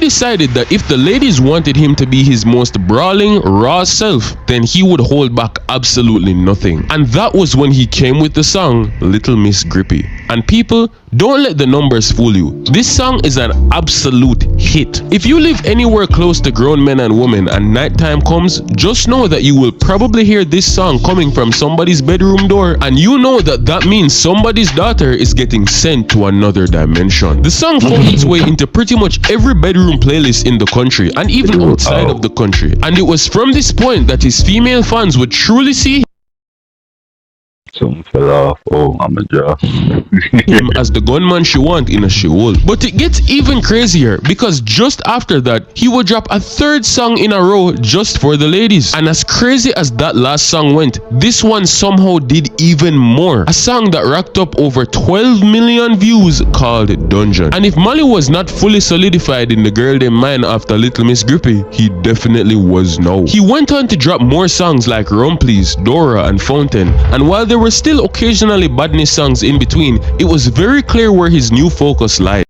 he decided that if the ladies wanted him to be his most brawling, raw self, then he would hold back absolutely nothing. And that was when he came with the song Little Miss Grippy. And people, don't let the numbers fool you. This song is an absolute hit. If you live anywhere close to grown men and women and nighttime comes, just know that you will probably hear this song coming from somebody's bedroom door, and you know that that means somebody's daughter is getting sent to another dimension. The song found its way into pretty much every bedroom playlist in the country and even outside of the country. And it was from this point that his female fans would truly see Some fell off. Oh, I'm a job. him as the gunman she want in a she would. But it gets even crazier because just after that, he would drop a third song in a row just for the ladies. And as crazy as that last song went, this one somehow did even more. A song that racked up over 12 million views called Dungeon. And if Malie was not fully solidified in the girl dem mind after Little Miss Grippy, he definitely was now. He went on to drop more songs like Rum Please, Dora and Fountain. And while there were still occasionally badness songs in between, it was very clear where his new focus lied.